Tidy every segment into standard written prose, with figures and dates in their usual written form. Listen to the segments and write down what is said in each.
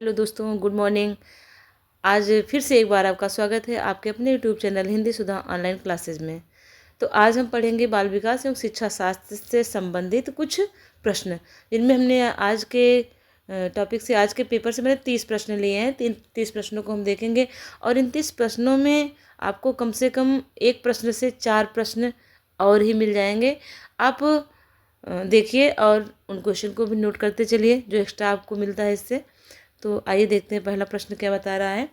Hello दोस्तों, good morning. आज फिर से एक बार आपका स्वागत है आपके अपने यूट्यूब चैनल हिंदी सुधा ऑनलाइन क्लासेस में। तो आज हम पढ़ेंगे बाल विकास एवं शिक्षा शास्त्र से संबंधित कुछ प्रश्न, जिनमें हमने आज के टॉपिक से, आज के पेपर से मैंने 30 प्रश्न लिए हैं। 30 प्रश्नों को हम देखेंगे और इन 30 प्रश्नों में आपको कम से कम एक प्रश्न से 4 प्रश्न और ही मिल जाएंगे। आप देखिए और उन क्वेश्चन को भी नोट करते चलिए जो एक्स्ट्रा आपको मिलता है इससे। तो आइए देखते हैं पहला प्रश्न क्या बता रहा है।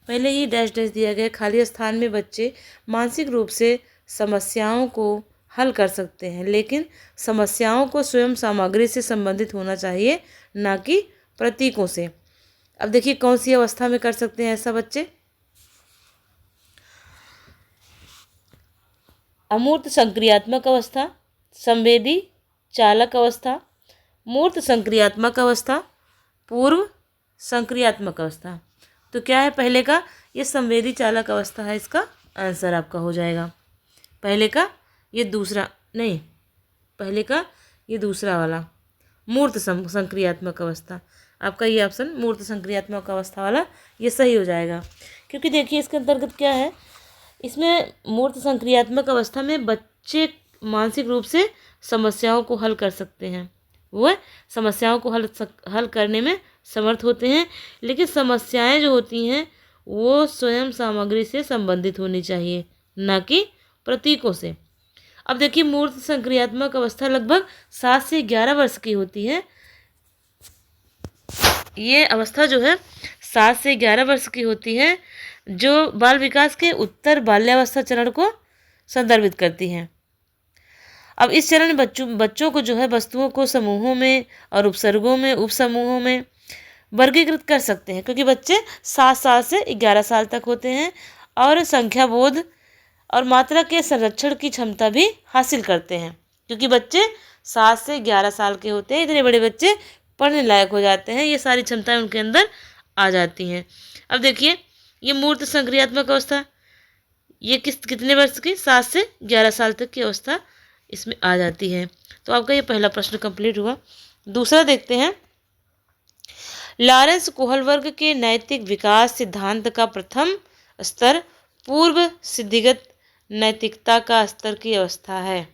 पहले ही डैश डैश दिया गया, खाली स्थान में बच्चे मानसिक रूप से समस्याओं को हल कर सकते हैं, लेकिन समस्याओं को स्वयं सामग्री से संबंधित होना चाहिए, ना कि प्रतीकों से। अब देखिए कौन सी अवस्था में कर सकते हैं ऐसा बच्चे। अमूर्त संक्रियात्मक अवस्था, संवेदी चालक अवस्था, मूर्त संक्रियात्मक अवस्था, पूर्व संक्रियात्मक अवस्था। तो क्या है पहले का, ये संवेदी चालक अवस्था है, इसका आंसर आपका हो जाएगा। पहले का ये दूसरा नहीं, पहले का ये दूसरा वाला मूर्त संक्रियात्मक अवस्था, आपका ये ऑप्शन मूर्त संक्रियात्मक अवस्था वाला ये सही हो जाएगा। क्योंकि देखिए इसके अंतर्गत क्या है, इसमें मूर्त संक्रियात्मक अवस्था में बच्चे मानसिक रूप से समस्याओं को हल कर सकते हैं, वह समस्याओं को हल करने में समर्थ होते हैं, लेकिन समस्याएं जो होती हैं वो स्वयं सामग्री से संबंधित होनी चाहिए, ना कि प्रतीकों से। अब देखिए मूर्त संक्रियात्मक अवस्था लगभग 7 से 11 वर्ष की होती है। ये अवस्था जो है 7 से 11 वर्ष की होती है, जो बाल विकास के उत्तर बाल्यावस्था चरण को संदर्भित करती है। अब इस चरण में बच्चों को जो है वस्तुओं को समूहों में और उपसर्गों में, उपसमूहों में वर्गीकृत कर सकते हैं, क्योंकि बच्चे 7 साल से 11 साल तक होते हैं और संख्या बोध और मात्रा के संरक्षण की क्षमता भी हासिल करते हैं। क्योंकि बच्चे 7 से 11 साल के होते हैं, इतने बड़े बच्चे पढ़ने लायक हो जाते हैं, ये सारी क्षमताएं उनके अंदर आ जाती हैं। अब देखिए ये मूर्त संक्रियात्मक अवस्था, ये कितने वर्ष की, 7 से 11 साल तक की अवस्था इसमें आ जाती है। तो आपका ये पहला प्रश्न कंप्लीट हुआ। दूसरा देखते हैं, लॉरेंस कोहलबर्ग के नैतिक विकास सिद्धांत का प्रथम स्तर पूर्व सिद्धिगत नैतिकता का स्तर की अवस्था है।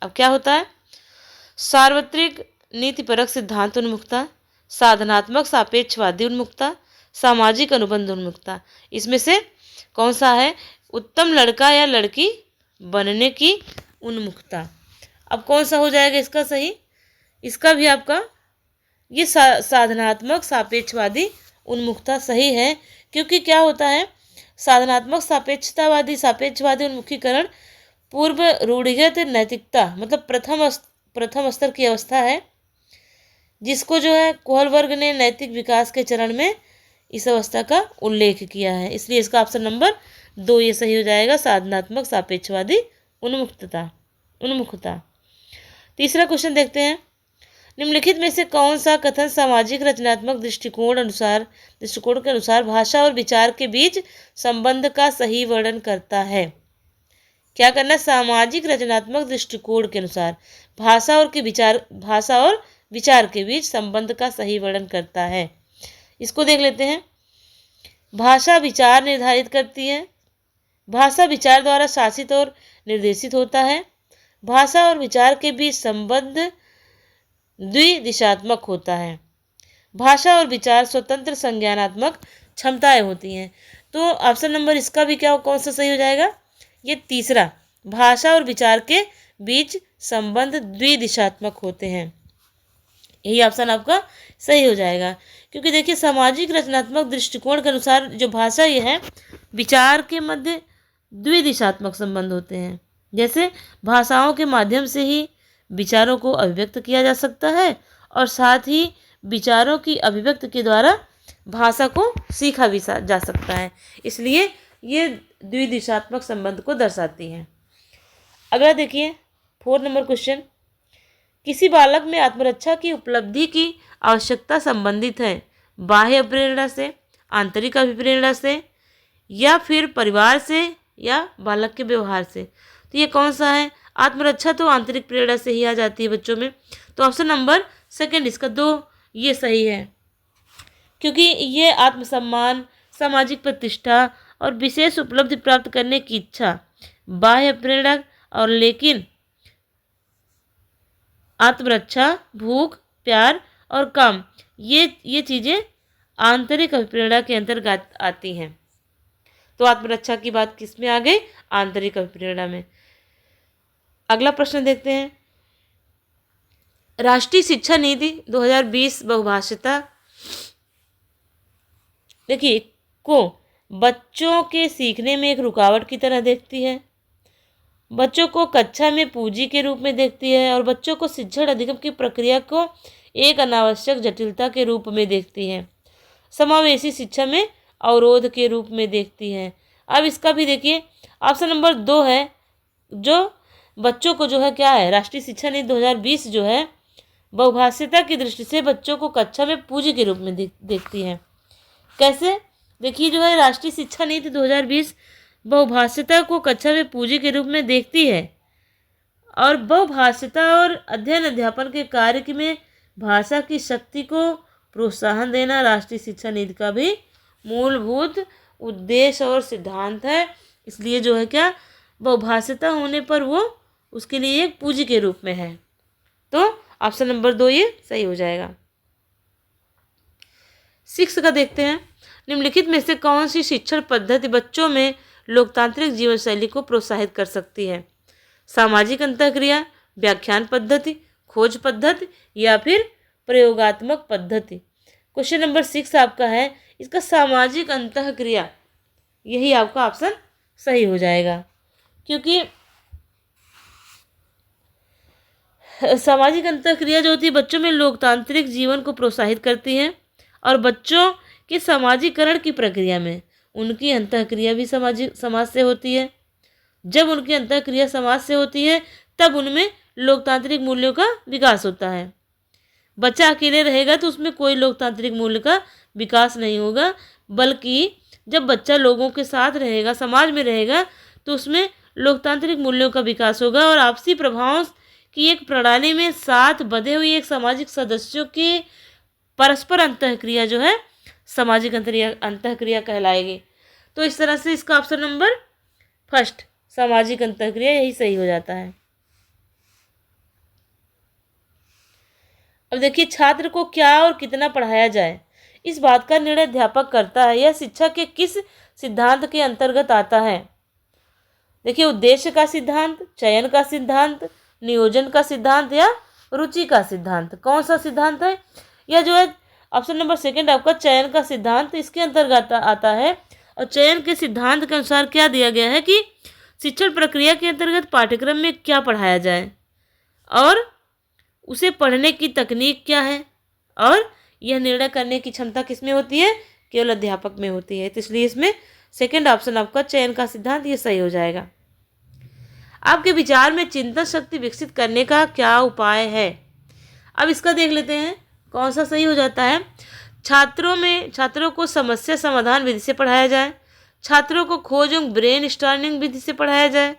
अब क्या होता है, सार्वत्रिक नीतिपरक सिद्धांत उन्मुखता, साधनात्मक सापेक्षवादी उन्मुखता, सामाजिक अनुबंध उन्मुखता। इसमें से कौन सा है, उत्तम लड़का या लड़की बनने की उन्मुखता। अब कौन सा हो जाएगा इसका सही, इसका भी आपका ये साधनात्मक सापेक्षवादी उन्मुखता सही है। क्योंकि क्या होता है, साधनात्मक सापेक्षवादी उन्मुखीकरण पूर्व रूढ़िगत नैतिकता मतलब प्रथम स्तर की अवस्था है, जिसको जो है कोहलबर्ग ने नैतिक विकास के चरण में इस अवस्था का उल्लेख किया है। इसलिए इसका ऑप्शन नंबर 2 ये सही हो जाएगा, साधनात्मक सापेक्षवादी उन्मुखता। तीसरा क्वेश्चन देखते हैं, निम्नलिखित में से कौन सा कथन सामाजिक रचनात्मक दृष्टिकोण के अनुसार भाषा और विचार के बीच संबंध का सही वर्णन करता है। क्या करना, सामाजिक रचनात्मक दृष्टिकोण के अनुसार भाषा और विचार के बीच संबंध का सही वर्णन करता है। इसको देख लेते हैं। भाषा विचार निर्धारित करती है, भाषा विचार द्वारा शासित और निर्देशित होता है, भाषा और विचार के बीच संबंध द्विदिशात्मक होता है, भाषा और विचार स्वतंत्र संज्ञानात्मक क्षमताएं होती हैं। तो ऑप्शन नंबर इसका भी क्या, कौन सा सही हो जाएगा, ये तीसरा, भाषा और विचार के बीच संबंध द्विदिशात्मक होते हैं, यही ऑप्शन आपका सही हो जाएगा। क्योंकि देखिए सामाजिक रचनात्मक दृष्टिकोण के अनुसार जो भाषा ये है, विचार के मध्य द्विदिशात्मक संबंध होते हैं। जैसे भाषाओं के माध्यम से ही विचारों को अभिव्यक्त किया जा सकता है और साथ ही विचारों की अभिव्यक्ति के द्वारा भाषा को सीखा भी जा सकता है, इसलिए ये द्विदिशात्मक संबंध को दर्शाती हैं। अगला देखिए 4 नंबर क्वेश्चन, किसी बालक में आत्मरक्षा की उपलब्धि की आवश्यकता संबंधित है बाह्य प्रेरणा से, आंतरिक अभिप्रेरणा से, या फिर परिवार से या बालक के व्यवहार से। तो ये कौन सा है, आत्मरक्षा तो आंतरिक प्रेरणा से ही आ जाती है बच्चों में, तो ऑप्शन नंबर सेकंड इसका 2 ये सही है। क्योंकि ये आत्मसम्मान, सामाजिक प्रतिष्ठा और विशेष उपलब्धि प्राप्त करने की इच्छा, बाह्य प्रेरणा और लेकिन आत्मरक्षा, भूख, प्यार और काम, ये चीज़ें आंतरिक अभिप्रेरणा के अंतर्गत आती हैं। तो आत्मरक्षा की बात किस में आ गई? आंतरिक अभिप्रेरणा में। अगला प्रश्न देखते हैं। राष्ट्रीय शिक्षा नीति 2020 बहुभाषिता देखिए को बच्चों के सीखने में एक रुकावट की तरह देखती है, बच्चों को कक्षा में पूंजी के रूप में देखती है और बच्चों को शिक्षण अधिगम की प्रक्रिया को एक अनावश्यक जटिलता के रूप में देखती है, समावेशी शिक्षा में अवरोध के रूप में देखती है। अब इसका भी देखिए, ऑप्शन नंबर 2 है, जो बच्चों को जो है क्या है, राष्ट्रीय शिक्षा नीति 2020 जो है बहुभाषिता की दृष्टि से बच्चों को कक्षा में पूंजी के रूप में देखती है। कैसे? देखिए जो है राष्ट्रीय शिक्षा नीति 2020 बहुभाषिता को कक्षा में पूंजी के रूप में देखती है और बहुभाषिता और अध्ययन अध्यापन के कार्य में भाषा की शक्ति को प्रोत्साहन देना राष्ट्रीय शिक्षा नीति का भी मूलभूत उद्देश्य और सिद्धांत है। इसलिए जो है क्या, बहुभाषिता होने पर वो उसके लिए एक पूंजी के रूप में है। तो ऑप्शन नंबर 2 ये सही हो जाएगा। 6 का देखते हैं। निम्नलिखित में से कौन सी शिक्षण पद्धति बच्चों में लोकतांत्रिक जीवन शैली को प्रोत्साहित कर सकती है? सामाजिक अंतःक्रिया, व्याख्यान पद्धति, खोज पद्धति या फिर प्रयोगात्मक पद्धति? क्वेश्चन नंबर 6 आपका है इसका सामाजिक अंतःक्रिया, यही आपका ऑप्शन सही हो जाएगा, क्योंकि सामाजिक अंतःक्रिया जो होती है बच्चों में लोकतांत्रिक जीवन को प्रोत्साहित करती है और बच्चों के सामाजिकरण की प्रक्रिया में उनकी अंतःक्रिया भी समाज से होती है। जब उनकी अंतःक्रिया समाज से होती है तब उनमें लोकतांत्रिक मूल्यों का विकास होता है। बच्चा अकेले रहेगा तो उसमें कोई लोकतांत्रिक मूल्य का विकास नहीं होगा, बल्कि जब बच्चा लोगों के साथ रहेगा, समाज में रहेगा, तो उसमें लोकतांत्रिक मूल्यों का विकास होगा और आपसी प्रभावों की एक प्रणाली में साथ बंधे हुए एक सामाजिक सदस्यों की परस्पर अंतःक्रिया जो है सामाजिक अंतःक्रिया कहलाएगी। तो इस तरह से इसका ऑप्शन नंबर फर्स्ट सामाजिक अंतःक्रिया यही सही हो जाता है। अब देखिए, छात्र को क्या और कितना पढ़ाया जाए, इस बात का निर्णय अध्यापक करता है। यह शिक्षा के किस सिद्धांत के अंतर्गत आता है? देखिए, उद्देश्य का सिद्धांत, चयन का सिद्धांत, नियोजन का सिद्धांत या रुचि का सिद्धांत? कौन सा सिद्धांत है? यह जो है ऑप्शन नंबर 2 आपका चयन का सिद्धांत इसके अंतर्गत आता है। और चयन के सिद्धांत के अनुसार क्या दिया गया है कि शिक्षण प्रक्रिया के अंतर्गत पाठ्यक्रम में क्या पढ़ाया जाए और उसे पढ़ने की तकनीक क्या है, और यह निर्णय करने की क्षमता किसमें होती है? केवल अध्यापक में होती है। तो इसलिए इसमें सेकंड ऑप्शन आपका चयन का सिद्धांत ये सही हो जाएगा। आपके विचार में चिंतन शक्ति विकसित करने का क्या उपाय है? अब इसका देख लेते हैं कौन सा सही हो जाता है। छात्रों को समस्या समाधान विधि से पढ़ाया जाए, छात्रों को खोज एवं ब्रेन स्टॉर्मिंग विधि से पढ़ाया जाए,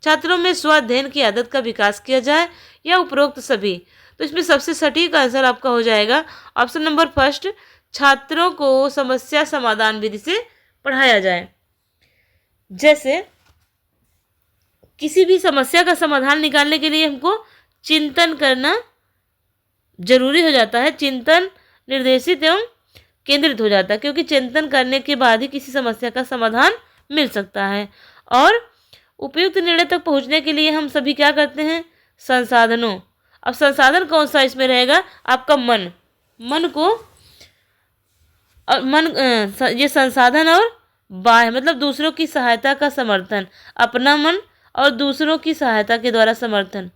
छात्रों में स्वाध्ययन की आदत का विकास किया जाए या उपरोक्त सभी? तो इसमें सबसे सटीक आंसर आपका हो जाएगा ऑप्शन नंबर फर्स्ट, छात्रों को समस्या समाधान विधि से पढ़ाया जाए। जैसे किसी भी समस्या का समाधान निकालने के लिए हमको चिंतन करना जरूरी हो जाता है, चिंतन निर्देशित एवं केंद्रित हो जाता है, क्योंकि चिंतन करने के बाद ही किसी समस्या का समाधान मिल सकता है। और उपयुक्त निर्णय तक पहुंचने के लिए हम सभी क्या करते हैं? संसाधनों। अब संसाधन कौन सा इसमें रहेगा? आपका मन को ये संसाधन और बाह्य मतलब दूसरों की सहायता का समर्थन, अपना मन और दूसरों की सहायता के द्वारा समर्थन,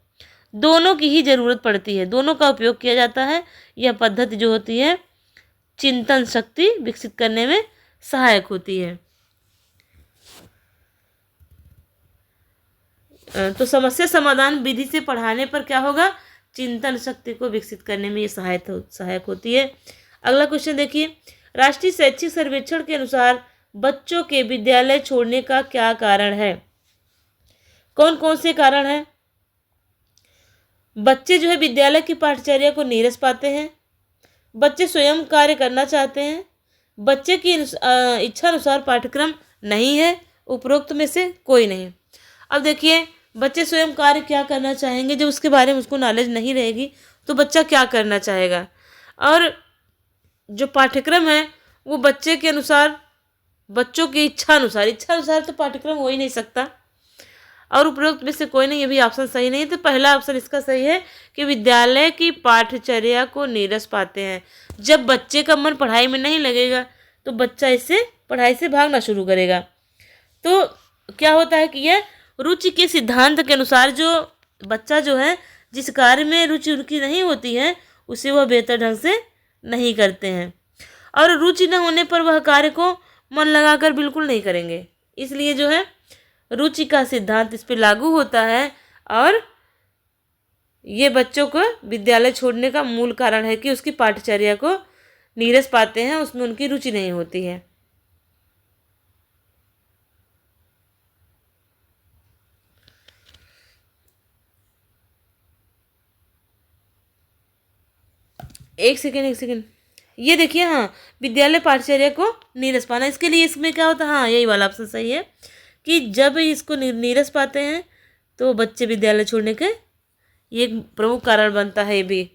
दोनों की ही जरूरत पड़ती है, दोनों का उपयोग किया जाता है। यह पद्धति जो होती है चिंतन शक्ति विकसित करने में सहायक होती है। तो समस्या समाधान विधि से पढ़ाने पर क्या होगा? चिंतन शक्ति को विकसित करने में ये सहायक होती है। अगला क्वेश्चन देखिए, राष्ट्रीय शैक्षिक सर्वेक्षण के अनुसार बच्चों के विद्यालय छोड़ने का क्या कारण है? कौन कौन से कारण हैं? बच्चे जो है विद्यालय की पाठचर्या को नीरस पाते हैं, बच्चे स्वयं कार्य करना चाहते हैं, बच्चे की इच्छा अनुसार पाठ्यक्रम नहीं है, उपरोक्त में से कोई नहीं। अब देखिए, बच्चे स्वयं कार्य क्या करना चाहेंगे, जब उसके बारे में उसको नॉलेज नहीं रहेगी तो बच्चा क्या करना चाहेगा। और जो पाठ्यक्रम है वो बच्चे के अनुसार, बच्चों की इच्छा अनुसार तो पाठ्यक्रम हो ही नहीं सकता। और उपरोक्त में से कोई नहीं, ये भी ऑप्शन सही नहीं है। तो पहला ऑप्शन इसका सही है कि विद्यालय की पाठ्यचर्या को नीरस पाते हैं। जब बच्चे का मन पढ़ाई में नहीं लगेगा तो बच्चा इससे पढ़ाई से भागना शुरू करेगा। तो क्या होता है कि यह रुचि के सिद्धांत के अनुसार जो बच्चा जो है, जिस कार्य में रुचि उनकी नहीं होती है उसे वह बेहतर ढंग से नहीं करते हैं, और रुचि न होने पर वह कार्य को मन लगाकर बिल्कुल नहीं करेंगे। इसलिए जो है रुचि का सिद्धांत इस पर लागू होता है, और ये बच्चों को विद्यालय छोड़ने का मूल कारण है कि उसकी पाठ्यचर्या को नीरस पाते हैं, उसमें उनकी रुचि नहीं होती है। एक सेकेंड, ये देखिए, हाँ, विद्यालय पाठ्यचर्या को नीरस पाना, इसके लिए इसमें क्या होता है, हाँ यही वाला ऑप्शन सही है कि जब इसको नीरस पाते हैं तो बच्चे विद्यालय छोड़ने के ये एक प्रमुख कारण बनता है। ये भी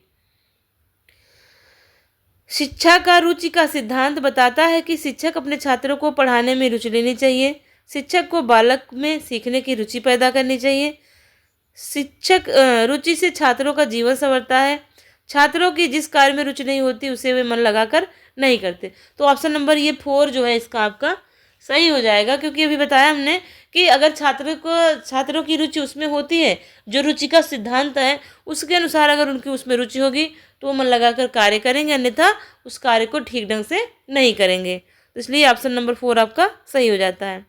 शिक्षा का रुचि का सिद्धांत बताता है कि शिक्षक अपने छात्रों को पढ़ाने में रुचि लेनी चाहिए। शिक्षक को बालक में सीखने की रुचि पैदा करनी चाहिए। शिक्षक रुचि से छात्रों का जीवन संवरता है। छात्रों की जिस कार्य में रुचि नहीं होती उसे वे मन लगाकर नहीं करते। तो ऑप्शन नंबर ये 4 जो है इसका आपका सही हो जाएगा, क्योंकि अभी बताया हमने कि अगर छात्रों की रुचि उसमें होती है, जो रुचि का सिद्धांत है उसके अनुसार अगर उनकी उसमें रुचि होगी तो वो मन लगाकर कार्य करेंगे, अन्यथा उस कार्य को ठीक ढंग से नहीं करेंगे। तो इसलिए ऑप्शन नंबर 4 आपका सही हो जाता है।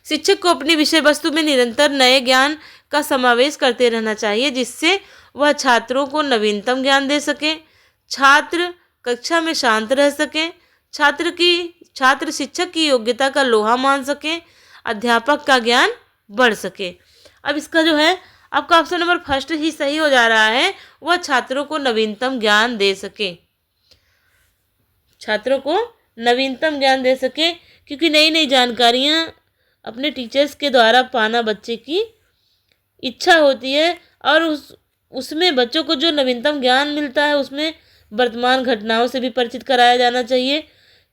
शिक्षक को अपनी विषय वस्तु में निरंतर नए ज्ञान का समावेश करते रहना चाहिए, जिससे वह छात्रों को नवीनतम ज्ञान दे सके, छात्र कक्षा में शांत रह सके, छात्र शिक्षक की योग्यता का लोहा मान सके, अध्यापक का ज्ञान बढ़ सके। अब इसका जो है आपका ऑप्शन नंबर फर्स्ट ही सही हो जा रहा है, वह छात्रों को नवीनतम ज्ञान दे सके, छात्रों को नवीनतम ज्ञान दे सके, क्योंकि नई नई जानकारियाँ अपने टीचर्स के द्वारा पाना बच्चे की इच्छा होती है, और उसमें बच्चों को जो नवीनतम ज्ञान मिलता है उसमें वर्तमान घटनाओं से भी परिचित कराया जाना चाहिए।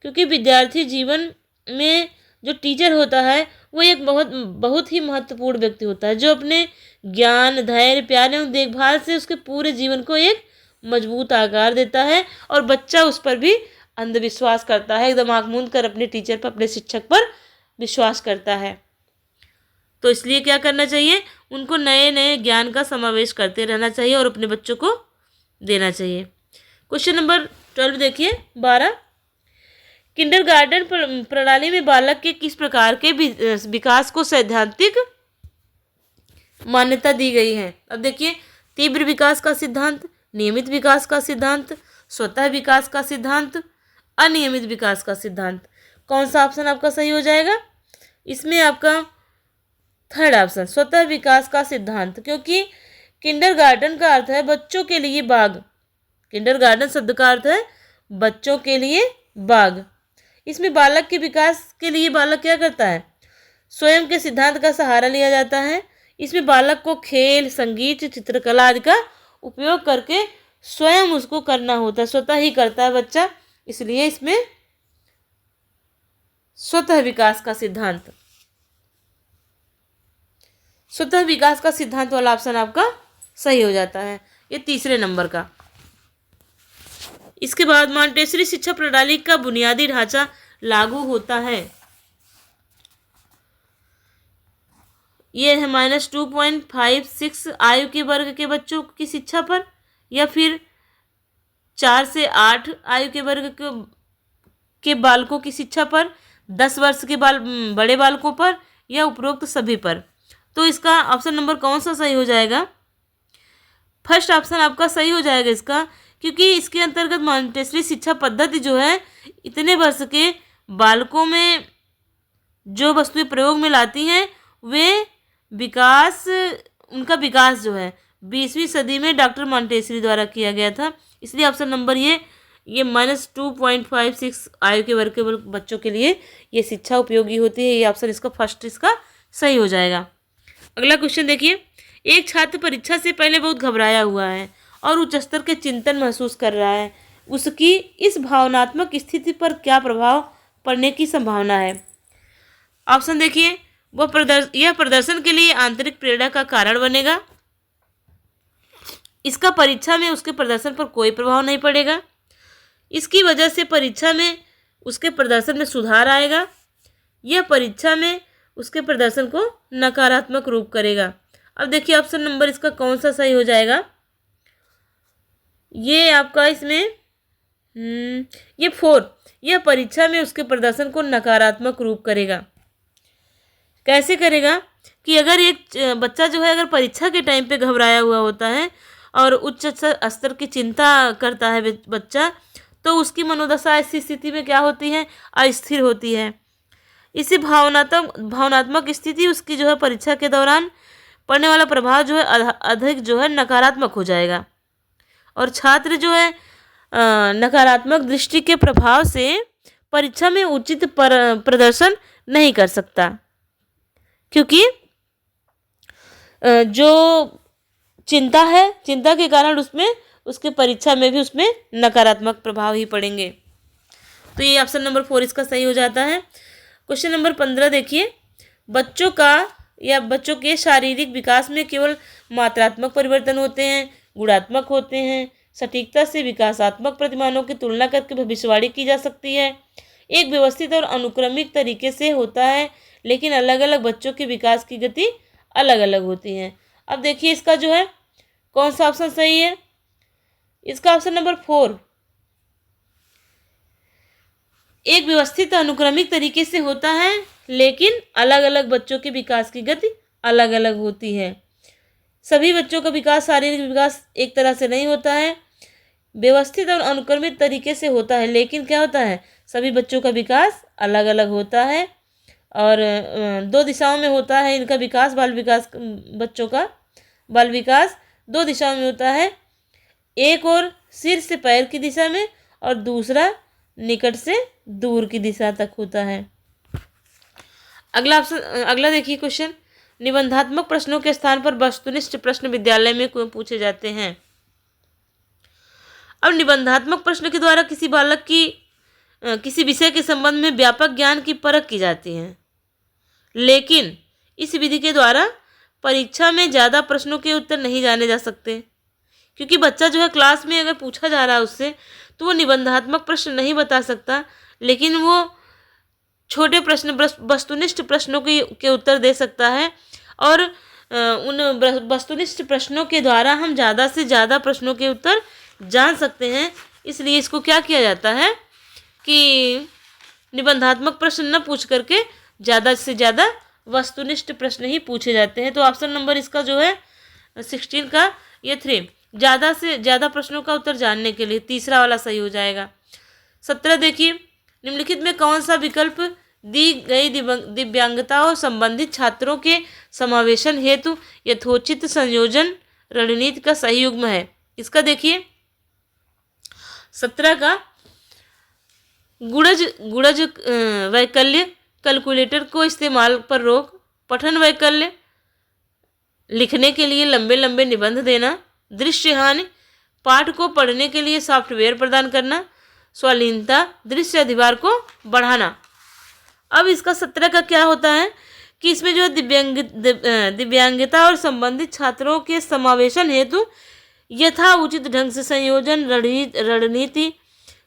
क्योंकि विद्यार्थी जीवन में जो टीचर होता है वो एक बहुत ही महत्वपूर्ण व्यक्ति होता है, जो अपने ज्ञान, धैर्य, प्यार एवं देखभाल से उसके पूरे जीवन को एक मजबूत आकार देता है, और बच्चा उस पर भी अंधविश्वास करता है, एकदम आँख मूंद कर अपने टीचर पर, अपने शिक्षक पर विश्वास करता है। तो इसलिए क्या करना चाहिए, उनको नए नए ज्ञान का समावेश करते रहना चाहिए और अपने बच्चों को देना चाहिए। क्वेश्चन नंबर 12 देखिए, 12, किंडरगार्टन प्रणाली में बालक के किस प्रकार के विकास को सैद्धांतिक मान्यता दी गई है। अब देखिए, तीव्र विकास का सिद्धांत, नियमित विकास का सिद्धांत, स्वतः विकास का सिद्धांत, अनियमित विकास का सिद्धांत। कौन सा ऑप्शन आपका सही हो जाएगा? इसमें आपका थर्ड ऑप्शन, स्वतः विकास का सिद्धांत, क्योंकि किंडरगार्टन का अर्थ है बच्चों के लिए बाग। किंडरगार्टन शब्द का अर्थ है बच्चों के लिए बाग। इसमें बालक के विकास के लिए बालक क्या करता है, स्वयं के सिद्धांत का सहारा लिया जाता है। इसमें बालक को खेल, संगीत, चित्रकला आदि का उपयोग करके स्वयं उसको करना होता है, स्वतः ही करता है बच्चा। इसलिए इसमें स्वतः विकास का सिद्धांत, स्वतः विकास का सिद्धांत वाला ऑप्शन आपका सही हो जाता है, ये तीसरे नंबर का। इसके बाद मॉन्टेसरी शिक्षा प्रणाली का बुनियादी ढांचा लागू होता है। ये है -2.56 आयु के वर्ग के बच्चों की शिक्षा पर, या फिर 4 से 8 आयु के वर्ग के बालकों की शिक्षा पर, 10 वर्ष के बड़े बालकों पर, या उपरोक्त सभी पर। तो इसका ऑप्शन नंबर कौन सा सही हो जाएगा? फर्स्ट ऑप्शन आपका सही हो जाएगा इसका, क्योंकि इसके अंतर्गत मॉन्टेसरी शिक्षा पद्धति जो है इतने वर्ष के बालकों में जो वस्तुएं प्रयोग में लाती हैं वे उनका विकास जो है 20वीं सदी में डॉक्टर मॉन्टेसरी द्वारा किया गया था। इसलिए ऑप्शन नंबर ये ये -2.56 आयु के वर्ग के बच्चों के लिए ये शिक्षा उपयोगी होती है। ये ऑप्शन इसका फर्स्ट इसका सही हो जाएगा। अगला क्वेश्चन देखिए, एक छात्र परीक्षा से पहले बहुत घबराया हुआ है और उच्च स्तर के चिंतन महसूस कर रहा है। उसकी इस भावनात्मक स्थिति पर क्या प्रभाव पड़ने की संभावना है? ऑप्शन देखिए, यह प्रदर्शन के लिए आंतरिक प्रेरणा का कारण बनेगा। इसका परीक्षा में उसके प्रदर्शन पर कोई प्रभाव नहीं पड़ेगा। इसकी वजह से परीक्षा में उसके प्रदर्शन में सुधार आएगा। यह परीक्षा में उसके प्रदर्शन को नकारात्मक रूप करेगा। अब देखिए ऑप्शन नंबर इसका कौन सा सही हो जाएगा। ये आपका इसमें ये 4, यह परीक्षा में उसके प्रदर्शन को नकारात्मक रूप करेगा। कैसे करेगा कि अगर एक बच्चा जो है अगर परीक्षा के टाइम पे घबराया हुआ होता है और उच्च स्तर की चिंता करता है बच्चा, तो उसकी मनोदशा ऐसी स्थिति में क्या होती है? अस्थिर होती है। इसी भावनात्मक स्थिति उसकी जो है परीक्षा के दौरान पड़ने वाला प्रभाव जो है अधिक जो है नकारात्मक हो जाएगा और छात्र जो है नकारात्मक दृष्टि के प्रभाव से परीक्षा में उचित प्रदर्शन नहीं कर सकता, क्योंकि जो चिंता है, चिंता के कारण उसमें उसके परीक्षा में भी उसमें नकारात्मक प्रभाव ही पड़ेंगे। तो ये ऑप्शन नंबर 4 इसका सही हो जाता है। क्वेश्चन नंबर 15 देखिए, बच्चों के शारीरिक विकास में केवल मात्रात्मक परिवर्तन होते हैं, गुणात्मक होते हैं। सटीकता से विकासात्मक प्रतिमानों की तुलना करके भविष्यवाणी की जा सकती है। एक व्यवस्थित और अनुक्रमिक तरीके से होता है, लेकिन अलग अलग बच्चों के विकास की गति अलग अलग होती है। अब देखिए इसका जो है कौन सा ऑप्शन सही है? इसका ऑप्शन नंबर 4, एक व्यवस्थित अनुक्रमिक तरीके से होता है, लेकिन अलग अलग बच्चों के विकास की गति अलग अलग होती है। सभी बच्चों का विकास, शारीरिक विकास एक तरह से नहीं होता है, व्यवस्थित और अनुक्रमित तरीके से होता है, लेकिन क्या होता है? सभी बच्चों का विकास अलग अलग होता है और 2 दिशाओं में होता है इनका विकास। बच्चों का बाल विकास 2 दिशाओं में होता है, एक और सिर से पैर की दिशा में और दूसरा निकट से दूर की दिशा तक होता है। अगला देखिए क्वेश्चन, निबंधात्मक प्रश्नों के स्थान पर वस्तुनिष्ठ प्रश्न विद्यालय में पूछे जाते हैं। अब निबंधात्मक प्रश्न के द्वारा किसी बालक की किसी विषय के संबंध में व्यापक ज्ञान की परख की जाती है, लेकिन इस विधि के द्वारा परीक्षा में ज़्यादा प्रश्नों के उत्तर नहीं जाने जा सकते, क्योंकि बच्चा जो है क्लास में अगर पूछा जा रहा है उससे तो वो निबंधात्मक प्रश्न नहीं बता सकता, लेकिन वो छोटे प्रश्न वस्तुनिष्ठ प्रश्नों के उत्तर दे सकता है। और उन वस्तुनिष्ठ प्रश्नों के द्वारा हम ज़्यादा से ज़्यादा प्रश्नों के उत्तर जान सकते हैं। इसलिए इसको क्या किया जाता है कि निबंधात्मक प्रश्न न पूछ करके ज़्यादा से ज़्यादा वस्तुनिष्ठ प्रश्न ही पूछे जाते हैं। तो ऑप्शन नंबर इसका जो है 16 का ये 3, ज़्यादा से ज़्यादा प्रश्नों का उत्तर जानने के लिए तीसरा वाला सही हो जाएगा। 17 देखिए, निम्नलिखित में कौन सा विकल्प दी गई दिव्यांगताओं संबंधित छात्रों के समावेशन हेतु यथोचित संयोजन रणनीति का सही युग्म है? इसका देखिए 17 का गुणज वैकल्य, कैलकुलेटर को इस्तेमाल पर रोक, पठन वैकल्य, लिखने के लिए लंबे लंबे निबंध देना, दृश्य हानि, पाठ को पढ़ने के लिए सॉफ्टवेयर प्रदान करना, स्वालीनता, दृश्य अधिभार को बढ़ाना। अब इसका 17 का क्या होता है कि इसमें जो दिव्यांगता और संबंधित छात्रों के समावेशन हेतु यथा उचित ढंग से संयोजन रणनीति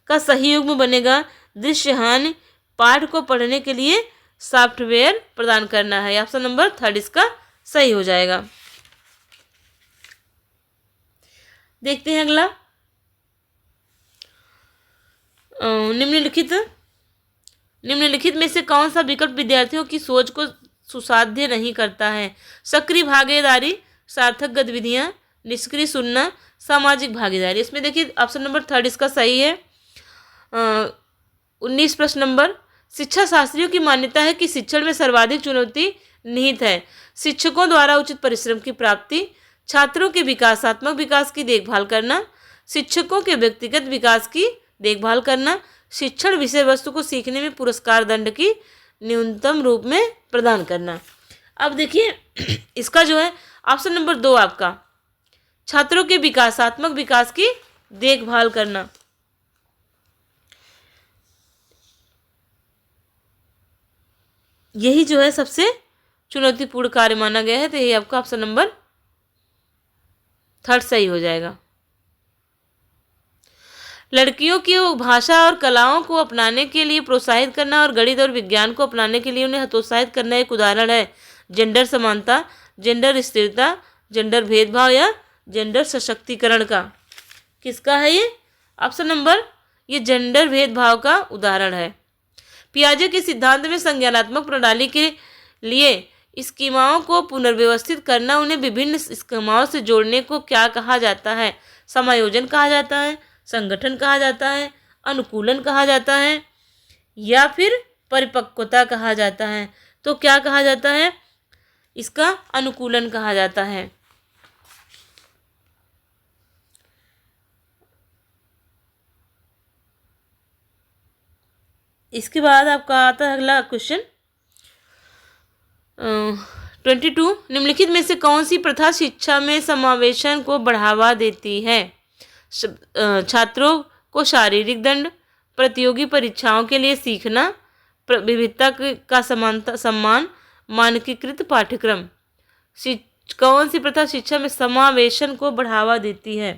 का सही युग्म बनेगा दृश्य हानि, पाठ को पढ़ने के लिए सॉफ्टवेयर प्रदान करना है। ऑप्शन नंबर 3 इसका सही हो जाएगा। देखते हैं अगला, निम्नलिखित में से कौन सा विकल्प विद्यार्थियों की सोच को सुसाध्य नहीं करता है? सक्रिय भागीदारी, सार्थक गतिविधियां, निष्क्रिय सुनना, सामाजिक भागीदारी। इसमें देखिए ऑप्शन नंबर 3 इसका सही है। 19 प्रश्न नंबर, शिक्षा शास्त्रियों की मान्यता है कि शिक्षण में सर्वाधिक चुनौती निहित है शिक्षकों द्वारा उचित परिश्रम की प्राप्ति, छात्रों के विकासात्मक विकास की देखभाल करना, शिक्षकों के व्यक्तिगत विकास की देखभाल करना, शिक्षण विषय वस्तु को सीखने में पुरस्कार दंड की न्यूनतम रूप में प्रदान करना। अब देखिए इसका जो है ऑप्शन नंबर 2 आपका छात्रों के विकासात्मक विकास की देखभाल करना। यही जो है सबसे चुनौतीपूर्ण कार्य माना गया है, तो यही आपका ऑप्शन नंबर 3 सही हो जाएगा। लड़कियों की भाषा और कलाओं को अपनाने के लिए प्रोत्साहित करना और गणित और विज्ञान को अपनाने के लिए उन्हें हतोत्साहित करना एक उदाहरण है जेंडर समानता, जेंडर स्थिरता, जेंडर भेदभाव या जेंडर सशक्तिकरण का। किसका है ये ऑप्शन नंबर? ये जेंडर भेदभाव का उदाहरण है। पियाजे के सिद्धांत में संज्ञानात्मक प्रणाली के लिए स्कीमाओं को पुनर्व्यवस्थित करना, उन्हें विभिन्न स्कीमाओं से जोड़ने को क्या कहा जाता है? समायोजन कहा जाता है, संगठन कहा जाता है, अनुकूलन कहा जाता है या फिर परिपक्वता कहा जाता है? तो क्या कहा जाता है? इसका अनुकूलन कहा जाता है। इसके बाद आपका आता है अगला क्वेश्चन 22। निम्नलिखित में से कौन सी प्रथा शिक्षा में समावेशन को बढ़ावा देती है? छात्रों को शारीरिक दंड, प्रतियोगी परीक्षाओं के लिए सीखना, विविधता का सम्मान, मानकीकृत पाठ्यक्रम। कौन सी प्रथा शिक्षा में समावेशन को बढ़ावा देती है?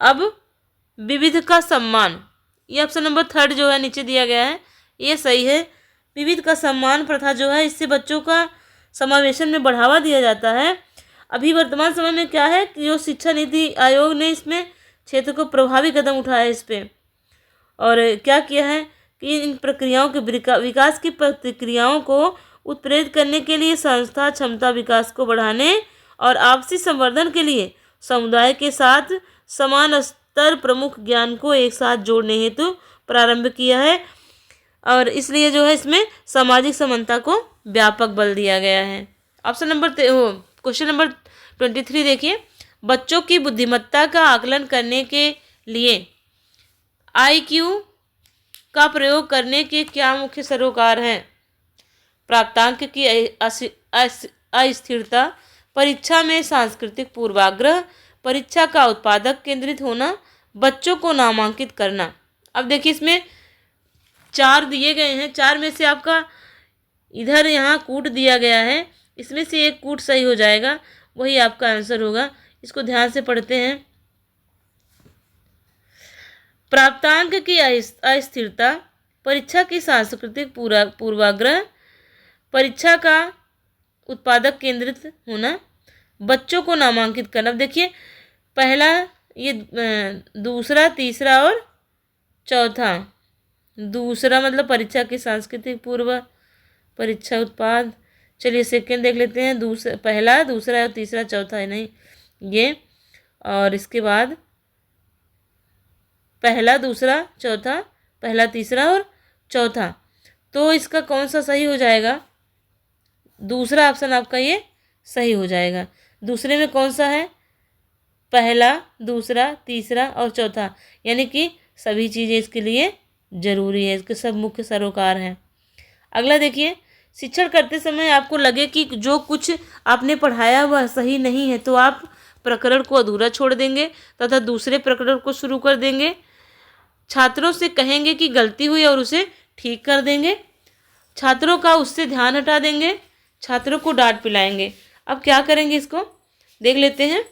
अब विविध का सम्मान, ये ऑप्शन नंबर 3 जो है नीचे दिया गया है, ये सही है। विविध का सम्मान प्रथा जो है, इससे बच्चों का समावेशन में बढ़ावा दिया जाता है। अभी वर्तमान समय में क्या है कि जो शिक्षा नीति आयोग ने इसमें क्षेत्र को प्रभावी कदम उठाया है इस पर, और क्या किया है कि इन प्रक्रियाओं के विकास की प्रक्रियाओं को उत्प्रेरित करने के लिए संस्था क्षमता विकास को बढ़ाने और आपसी संवर्धन के लिए समुदाय के साथ समान स्तर प्रमुख ज्ञान को एक साथ जोड़ने हेतु प्रारंभ किया है, और इसलिए जो है इसमें सामाजिक समानता को व्यापक बल दिया गया है। ऑप्शन नंबर क्वेश्चन नंबर 23 देखिए। बच्चों की बुद्धिमत्ता का आकलन करने के लिए IQ का प्रयोग करने के क्या मुख्य सरोकार हैं? प्राप्तांक की अस्थिरता, परीक्षा में सांस्कृतिक पूर्वाग्रह, परीक्षा का उत्पादक केंद्रित होना, बच्चों को नामांकित करना। अब देखिए इसमें 4 दिए गए हैं, 4 में से आपका इधर यहाँ कूट दिया गया है, इसमें से एक कूट सही हो जाएगा, वही आपका आंसर होगा। इसको ध्यान से पढ़ते हैं। प्राप्तांक की अस्थिरता, परीक्षा की सांस्कृतिक पूर्वाग्रह, परीक्षा का उत्पादक केंद्रित होना, बच्चों को नामांकित करना। अब देखिए पहला, ये दूसरा, तीसरा और चौथा। दूसरा मतलब परीक्षा की सांस्कृतिक पूर्व, परीक्षा उत्पाद। चलिए सेकंड देख लेते हैं। पहला, दूसरा और तीसरा, चौथा है नहीं ये, और इसके बाद पहला, दूसरा, चौथा, पहला, तीसरा और चौथा। तो इसका कौन सा सही हो जाएगा? दूसरा ऑप्शन आपका ये सही हो जाएगा। दूसरे में कौन सा है? पहला, दूसरा, तीसरा और चौथा, यानी कि सभी चीज़ें इसके लिए जरूरी है, इसके सब मुख्य सरोकार हैं। अगला देखिए, शिक्षण करते समय आपको लगे कि जो कुछ आपने पढ़ाया वह सही नहीं है, तो आप प्रकरण को अधूरा छोड़ देंगे तथा दूसरे प्रकरण को शुरू कर देंगे। छात्रों से कहेंगे कि गलती हुई और उसे ठीक कर देंगे। छात्रों का उससे ध्यान हटा देंगे। छात्रों को डांट पिलाएंगे। अब क्या करेंगे इसको देख लेते हैं।